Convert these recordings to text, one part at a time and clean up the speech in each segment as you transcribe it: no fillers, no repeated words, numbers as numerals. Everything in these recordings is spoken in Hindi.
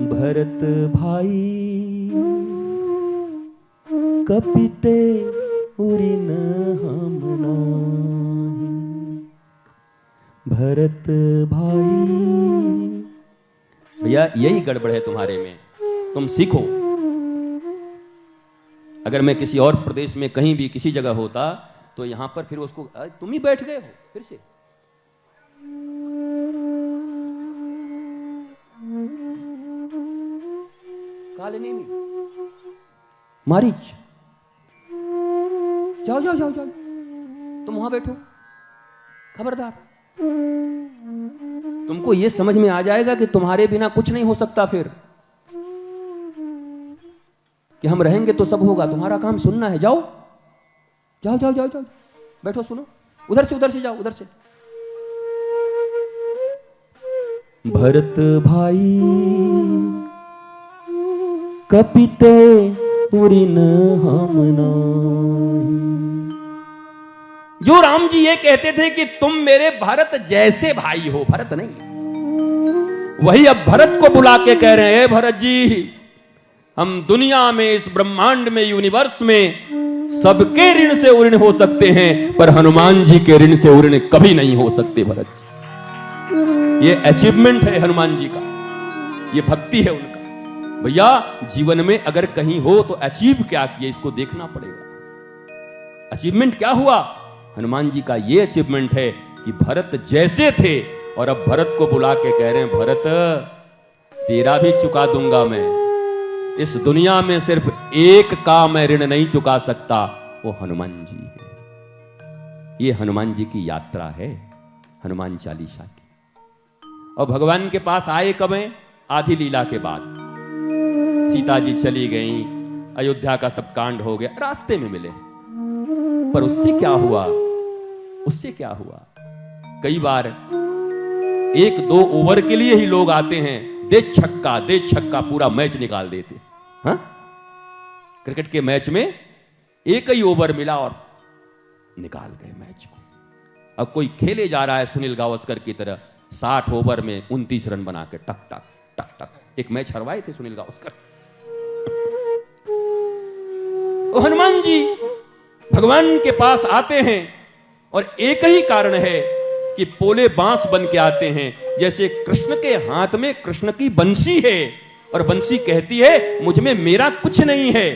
भरत भाई कपिते उरिन हम नाही। भरत भाई, भैया यही गड़बड़ है तुम्हारे में, तुम सीखो। अगर मैं किसी और प्रदेश में कहीं भी किसी जगह होता तो यहां पर फिर उसको तुम ही बैठ गए हो फिर से। कालनेमी, मारीच, जाओ जाओ जाओ जाओ, तुम वहां बैठो, खबरदार। तुमको यह समझ में आ जाएगा कि तुम्हारे बिना कुछ नहीं हो सकता, फिर कि हम रहेंगे तो सब होगा, तुम्हारा काम सुनना है। जाओ जाओ जाओ जाओ जाओ, बैठो सुनो, उधर से जाओ, उधर से। भरत भाई कपिते उरिन हम नाही। जो राम जी ये कहते थे कि तुम मेरे भरत जैसे भाई हो, भरत नहीं, वही अब भरत को बुला के कह रहे हैं, भरत जी हम दुनिया में, इस ब्रह्मांड में, यूनिवर्स में सबके ऋण से उऋण हो सकते हैं, पर हनुमान जी के ऋण से उऋण कभी नहीं हो सकते। भरत जी, ये अचीवमेंट है हनुमान जी का, ये भक्ति है उनका। भैया जीवन में अगर कहीं हो तो अचीव क्या किया, इसको देखना पड़ेगा। अचीवमेंट क्या हुआ? हनुमान जी का ये अचीवमेंट है कि भरत जैसे थे और अब भरत को बुला के कह रहे हैं, भरत तेरा भी चुका दूंगा मैं। इस दुनिया में सिर्फ एक का मैं ऋण नहीं चुका सकता, वो हनुमान जी है। ये हनुमान जी की यात्रा है, हनुमान चालीसा की। और भगवान के पास आए कब हैं? आधी लीला के बाद। सीता जी चली गई, अयोध्या का सब कांड हो गया, रास्ते में मिले, पर उससे क्या हुआ? उससे क्या हुआ? कई बार 1-2 ओवर के लिए ही लोग आते हैं, दे छक्का पूरा मैच निकाल देते। हाँ, क्रिकेट के मैच में एक ही ओवर मिला और निकाल गए मैच को। अब कोई खेले जा रहा है सुनील गावस्कर की तरह, 60 ओवर में 29 रन बना के टक टक टक टक एक मैच हरवाए थे सुनील गावस्कर। हनुमान जी भगवान के पास आते हैं और एक ही कारण है कि पोले बांस बन के आते हैं। जैसे कृष्ण के हाथ में कृष्ण की बंसी है और बंसी कहती है मुझ में मेरा कुछ नहीं है,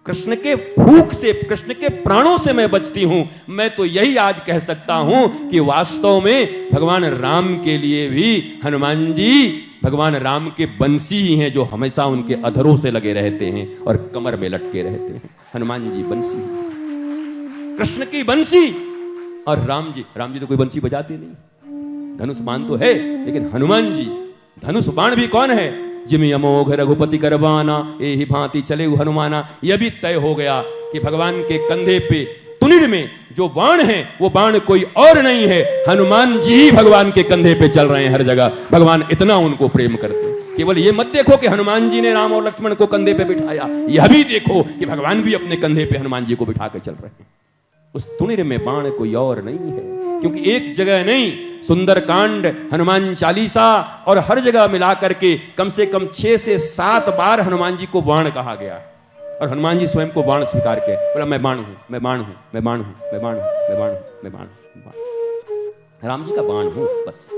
कृष्ण के फूंक से, कृष्ण के प्राणों से मैं बचती हूं। मैं तो यही आज कह सकता हूं कि वास्तव में भगवान राम के लिए भी हनुमान जी भगवान राम के बंसी ही हैं, जो हमेशा उनके अधरों से लगे रहते हैं और कमर में लटके रहते हैं। हनुमान जी बंसी, कृष्ण की बंसी। और राम जी तो कोई बंसी बजाते नहीं, धनुष बाण तो है, लेकिन हनुमान जी धनुष बाण भी कौन है? जिमि अमोघ रघुपति करवाना, एहि भांति चले हनुमाना। यह भी तय हो गया कि भगवान के कंधे पे तुनिर में जो बाण है वो बाण कोई और नहीं है, हनुमान जी ही भगवान के कंधे पे चल रहे हैं हर जगह। भगवान इतना उनको प्रेम करते हैं। केवल ये मत देखो कि हनुमान जी ने राम और लक्ष्मण को कंधे पे बिठाया, यह भी देखो कि भगवान भी अपने कंधे पे हनुमान जी को बिठा के चल रहे हैं। उस तुनिर में बाण कोई और नहीं है, क्योंकि एक जगह नहीं, सुंदरकांड, हनुमान चालीसा और हर जगह मिला करके कम से कम 6 से 7 बार हनुमान जी को बाण कहा गया। और हनुमान जी स्वयं को बाण स्वीकार के बोला, मैं बाण हूं, मैं बाण हूं, मैं बाण हूं, मैं बाण हूं, मैं बाण हूं, मैं बाण हूं, मैं बाण हूं। राम जी का बाण हूं बस।